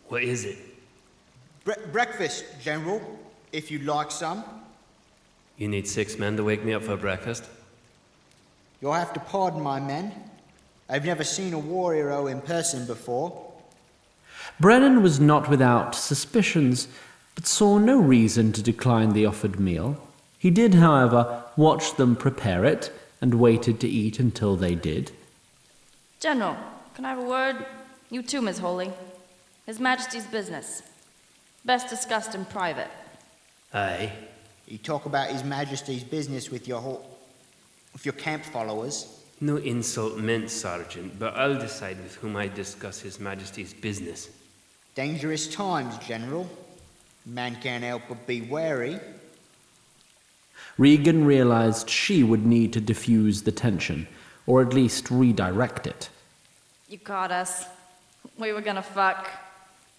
What is it? Breakfast, General, if you'd like some. You need 6 men to wake me up for breakfast? You'll have to pardon my men. I've never seen a war hero in person before. Brennan was not without suspicions, but saw no reason to decline the offered meal. He did, however, watch them prepare it, and waited to eat until they did. General, can I have a word? You too, Miss Holy. His Majesty's business. Best discussed in private. Aye. You talk about His Majesty's business with your camp followers. No insult meant, Sergeant, but I'll decide with whom I discuss His Majesty's business. Dangerous times, General. Man can't help but be wary. Regan realized she would need to diffuse the tension, or at least redirect it. You caught us. We were gonna fuck.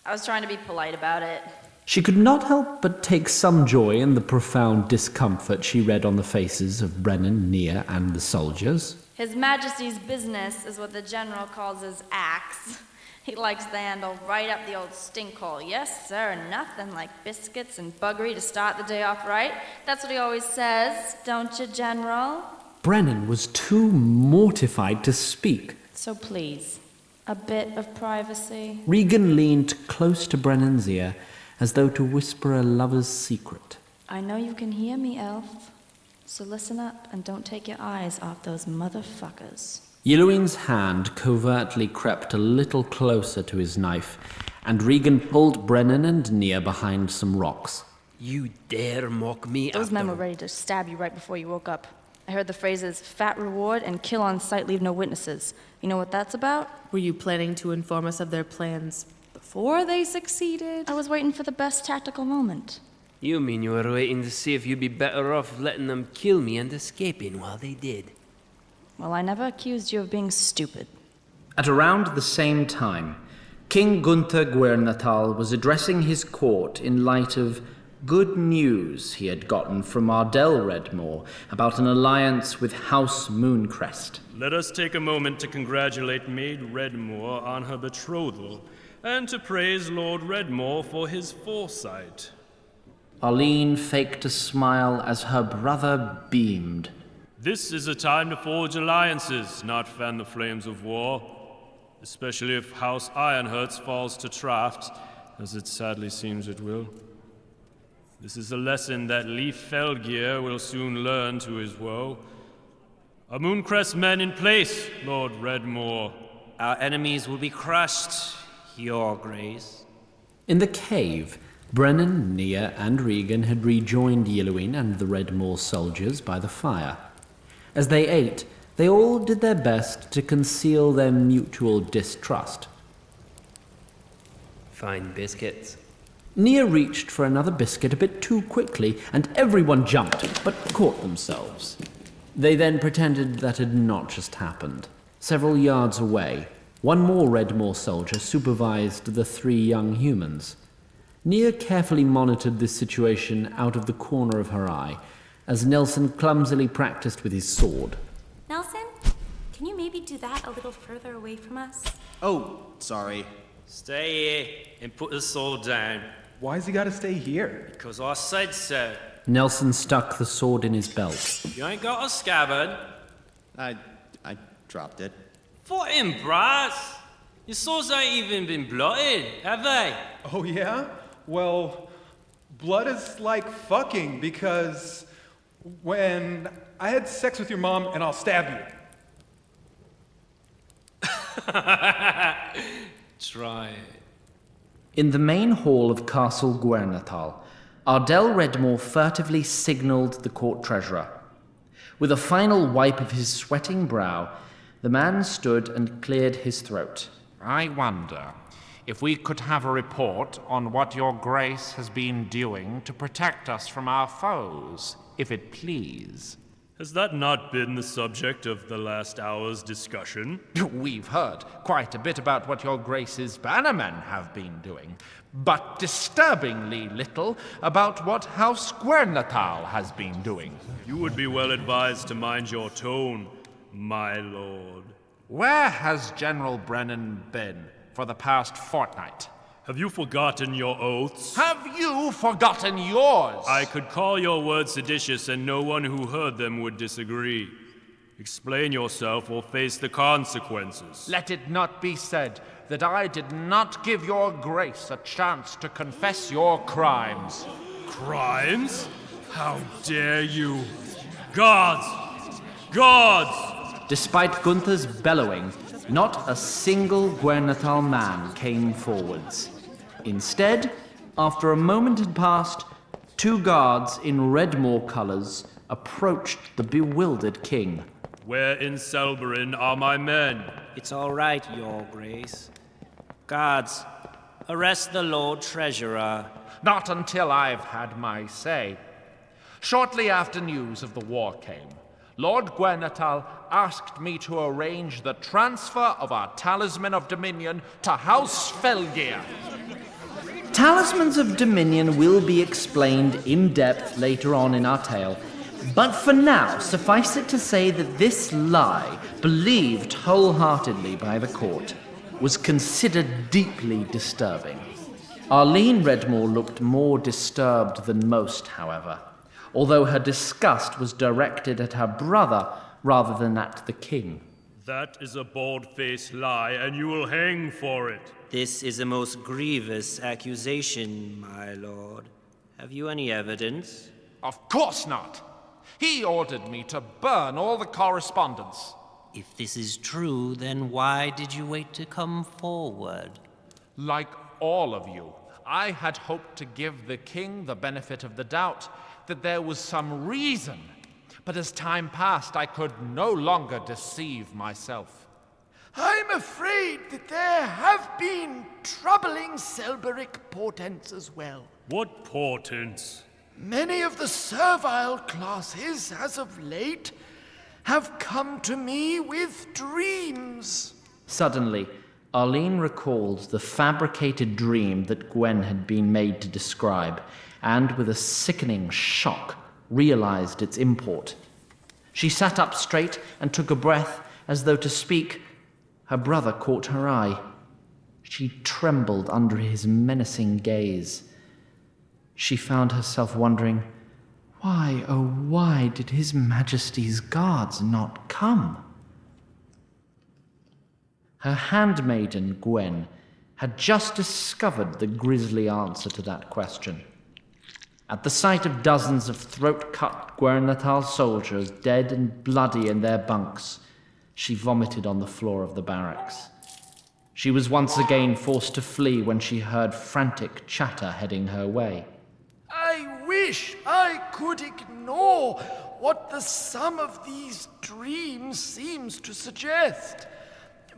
I was trying to be polite about it. She could not help but take some joy in the profound discomfort she read on the faces of Brennan, Nia, and the soldiers. His Majesty's business is what the General calls his axe. He likes the handle right up the old stink hole. Yes, sir, nothing like biscuits and buggery to start the day off right. That's what he always says, don't you, General? Brennan was too mortified to speak. So please, a bit of privacy. Regan leaned close to Brennan's ear, as though to whisper a lover's secret. I know you can hear me, Elf. So listen up and don't take your eyes off those motherfuckers. Yellowing's hand covertly crept a little closer to his knife, and Regan pulled Brennan and Nia behind some rocks. You dare mock me? Those men were ready to stab you right before you woke up. I heard the phrases fat reward and kill on sight, leave no witnesses. You know what that's about? Were you planning to inform us of their plans before they succeeded? I was waiting for the best tactical moment. You mean you were waiting to see if you'd be better off letting them kill me and escaping while they did? Well, I never accused you of being stupid. At around the same time, King Gunther Gwernethal was addressing his court in light of good news he had gotten from Ardel Redmore about an alliance with House Mooncrest. Let us take a moment to congratulate Maid Redmore on her betrothal, and to praise Lord Redmore for his foresight. Arlene faked a smile as her brother beamed. This is a time to forge alliances, not fan the flames of war. Especially if House Ironhearts falls to Traft, as it sadly seems it will. This is a lesson that Leif Felgear will soon learn to his woe. Are Mooncrest men in place, Lord Redmore? Our enemies will be crushed, Your Grace. In the cave, Brennan, Nia, and Regan had rejoined Yellowing and the Redmore soldiers by the fire. As they ate, they all did their best to conceal their mutual distrust. Fine biscuits. Nia reached for another biscuit a bit too quickly, and everyone jumped, but caught themselves. They then pretended that had not just happened. Several yards away, one more Redmore soldier supervised the 3 young humans. Nia carefully monitored this situation out of the corner of her eye, as Nelson clumsily practiced with his sword. Nelson, can you maybe do that a little further away from us? Oh, sorry. Stay here and put the sword down. Why's he gotta stay here? Because I said so. Nelson stuck the sword in his belt. You ain't got a scabbard? I dropped it. For him, brass. Your swords ain't even been blotted, have they? Oh yeah? Well, blood is like fucking because when I had sex with your mom and I'll stab you. Try it. In the main hall of Castle Gwernethal, Ardel Redmore furtively signaled the court treasurer. With a final wipe of his sweating brow, the man stood and cleared his throat. I wonder if we could have a report on what your grace has been doing to protect us from our foes, if it please. Has that not been the subject of the last hour's discussion? We've heard quite a bit about what your grace's bannermen have been doing, but disturbingly little about what House Gwernethal has been doing. You would be well advised to mind your tone, my lord. Where has General Brennan been for the past fortnight? Have you forgotten your oaths? Have you forgotten yours? I could call your words seditious, and no one who heard them would disagree. Explain yourself or face the consequences. Let it not be said that I did not give your grace a chance to confess your crimes. Crimes? How dare you? Gods! Gods! Despite Gunther's bellowing, not a single Guernathal man came forwards. Instead, after a moment had passed, 2 guards in Redmore colors approached the bewildered king. Where in Selberyn are my men? It's all right, Your Grace. Guards, arrest the Lord Treasurer. Not until I've had my say. Shortly after news of the war came, Lord Guernathal asked me to arrange the transfer of our Talisman of Dominion to House Felgeir. Talismans of Dominion will be explained in depth later on in our tale, but for now, suffice it to say that this lie, believed wholeheartedly by the court, was considered deeply disturbing. Arlene Redmore looked more disturbed than most, however, although her disgust was directed at her brother rather than at the king. That is a bald-faced lie, and you will hang for it. This is a most grievous accusation, my lord. Have you any evidence? Of course not. He ordered me to burn all the correspondence. If this is true, then why did you wait to come forward? Like all of you, I had hoped to give the king the benefit of the doubt that there was some reason. But as time passed, I could no longer deceive myself. I'm afraid that there have been troubling Selberic portents as well. What portents? Many of the servile classes, as of late, have come to me with dreams. Suddenly, Arlene recalled the fabricated dream that Gwen had been made to describe, and with a sickening shock, realized its import. She sat up straight and took a breath as though to speak. Her brother caught her eye. She trembled under his menacing gaze. She found herself wondering, why, oh why did His Majesty's guards not come? Her handmaiden, Gwen, had just discovered the grisly answer to that question. At the sight of dozens of throat-cut Guernathal soldiers dead and bloody in their bunks, she vomited on the floor of the barracks. She was once again forced to flee when she heard frantic chatter heading her way. I wish I could ignore what the sum of these dreams seems to suggest,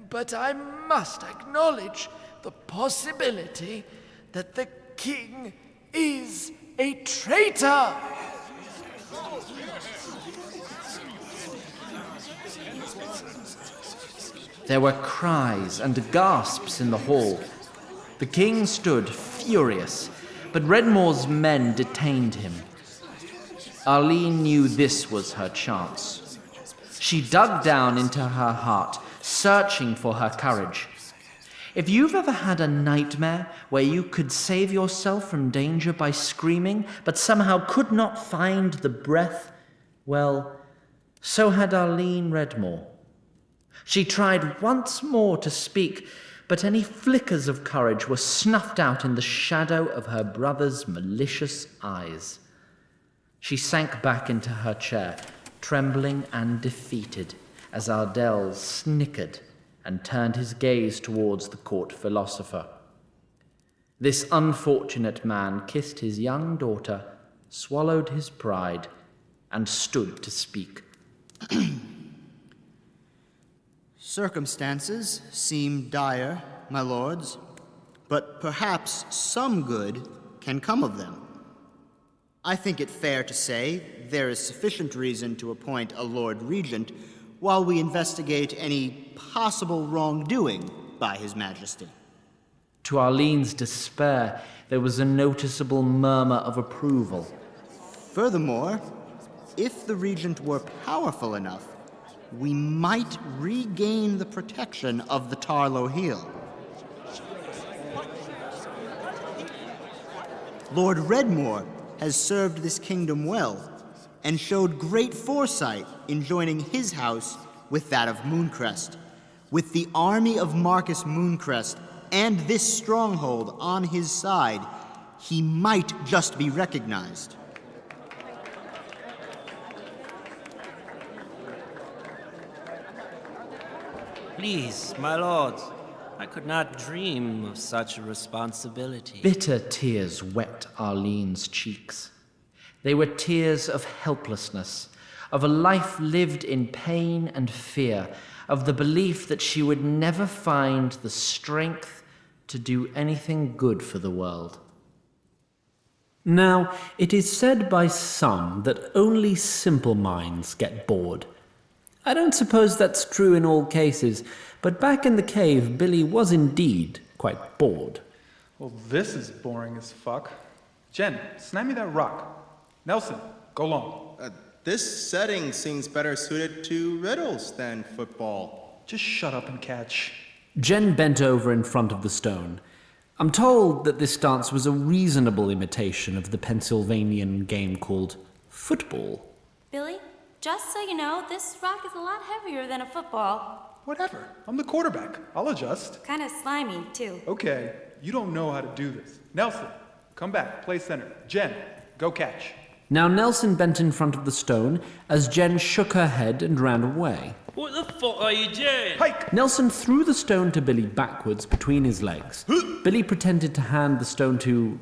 but I must acknowledge the possibility that the king is a traitor. There were cries and gasps in the hall. The king stood furious, but Redmore's men detained him. Arlene knew this was her chance. She dug down into her heart, searching for her courage. If you've ever had a nightmare where you could save yourself from danger by screaming, but somehow could not find the breath, well, so had Arlene Redmore. She tried once more to speak, but any flickers of courage were snuffed out in the shadow of her brother's malicious eyes. She sank back into her chair, trembling and defeated, as Ardel snickered and turned his gaze towards the court philosopher. This unfortunate man kissed his young daughter, swallowed his pride, and stood to speak. Circumstances seem dire, my lords, but perhaps some good can come of them. I think it fair to say there is sufficient reason to appoint a Lord Regent while we investigate any possible wrongdoing by His Majesty. To Arlene's despair, there was a noticeable murmur of approval. Furthermore, if the Regent were powerful enough, we might regain the protection of the Tarlo Hill. Lord Redmore has served this kingdom well, and showed great foresight in joining his house with that of Mooncrest. With the army of Marcus Mooncrest and this stronghold on his side, he might just be recognized. Please, my lords, I could not dream of such a responsibility. Bitter tears wet Arlene's cheeks. They were tears of helplessness, of a life lived in pain and fear, of the belief that she would never find the strength to do anything good for the world. Now, it is said by some that only simple minds get bored. I don't suppose that's true in all cases, but back in the cave, Billy was indeed quite bored. Well, this is boring as fuck. Jen, snap me that rock. Nelson, go long. This setting seems better suited to riddles than football. Just shut up and catch. Jen bent over in front of the stone. I'm told that this dance was a reasonable imitation of the Pennsylvanian game called football. Billy, just so you know, this rock is a lot heavier than a football. Whatever. I'm the quarterback. I'll adjust. Kind of slimy, too. Okay, you don't know how to do this. Nelson, come back. Play center. Jen, go catch. Now Nelson bent in front of the stone as Jen shook her head and ran away. What the fuck are you doing? Hike! Nelson threw the stone to Billy backwards between his legs. Billy pretended to hand the stone to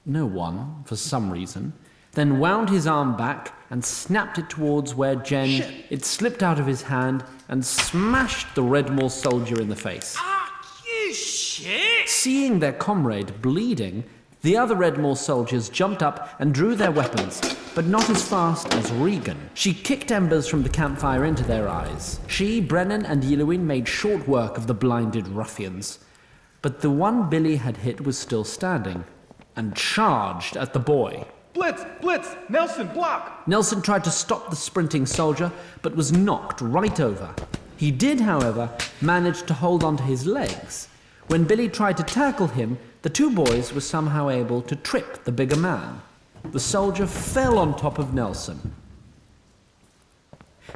no one for some reason, then wound his arm back and snapped it towards where Jen... Shit. It slipped out of his hand and smashed the Redmore soldier in the face. Ah, you shit! Seeing their comrade bleeding, the other Redmore soldiers jumped up and drew their weapons, but not as fast as Regan. She kicked embers from the campfire into their eyes. She, Brennan, and Yilluin made short work of the blinded ruffians. But the one Billy had hit was still standing, and charged at the boy. Blitz! Blitz! Nelson, block! Nelson tried to stop the sprinting soldier, but was knocked right over. He did, however, manage to hold onto his legs. When Billy tried to tackle him, the two boys were somehow able to trip the bigger man. The soldier fell on top of Nelson.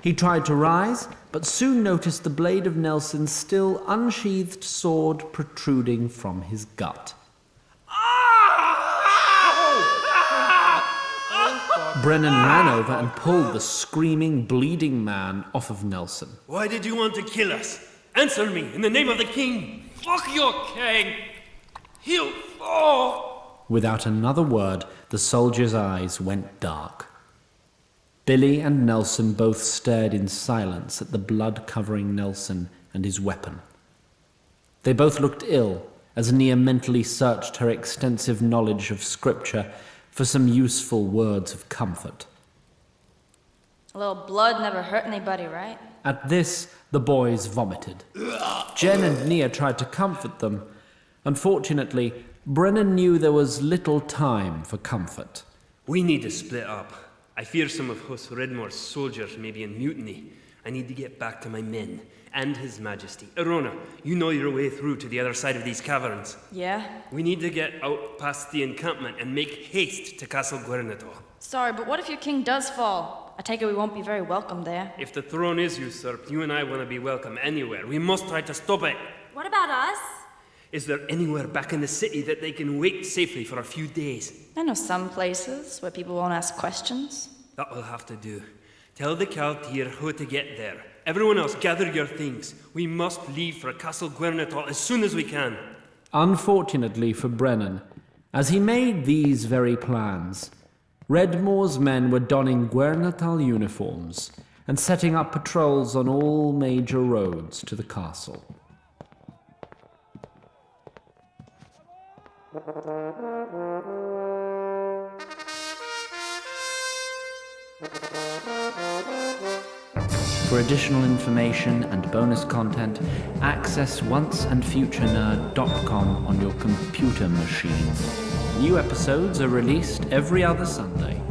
He tried to rise, but soon noticed the blade of Nelson's still unsheathed sword protruding from his gut. Brennan ran over and pulled the screaming, bleeding man off of Nelson. Why did you want to kill us? Answer me, in the name of the king! Fuck your king! He'll fall! Without another word, the soldier's eyes went dark. Billy and Nelson both stared in silence at the blood-covering Nelson and his weapon. They both looked ill, as Nia mentally searched her extensive knowledge of scripture for some useful words of comfort. A little blood never hurt anybody, right? At this, the boys vomited. Jen and Nia tried to comfort them. Unfortunately, Brennan knew there was little time for comfort. We need to split up. I fear some of Host Redmore's soldiers may be in mutiny. I need to get back to my men and His Majesty. Arona, you know your way through to the other side of these caverns. Yeah? We need to get out past the encampment and make haste to Castle Guernator. Sorry, but what if your king does fall? I take it we won't be very welcome there. If the throne is usurped, you and I want to be welcome anywhere. We must try to stop it. What about us? Is there anywhere back in the city that they can wait safely for a few days? I know some places where people won't ask questions. That will have to do. Tell the Kaltir how to get there. Everyone else, gather your things. We must leave for Castle Guernator as soon as we can. Unfortunately for Brennan, as he made these very plans, Redmore's men were donning Guernatal uniforms and setting up patrols on all major roads to the castle. For additional information and bonus content, access onceandfuturenerd.com on your computer machine. New episodes are released every other Sunday.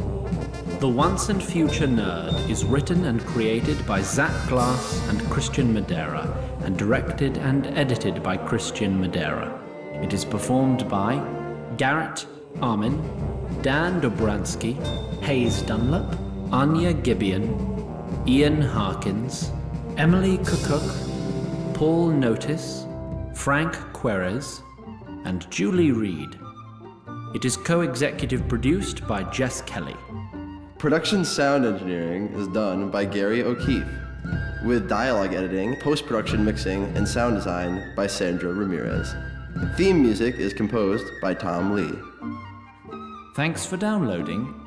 The Once and Future Nerd is written and created by Zach Glass and Christian Madera, and directed and edited by Christian Madera. It is performed by Garrett, Armin, Dan Dobransky, Hayes Dunlap, Anya Gibeon, Ian Harkins, Emily Cook, Paul Notice, Frank Querez, and Julie Reed. It is co-executive produced by Jess Kelly. Production sound engineering is done by Gary O'Keefe, with dialogue editing, post-production mixing, and sound design by Sandra Ramirez. Theme music is composed by Tom Lee. Thanks for downloading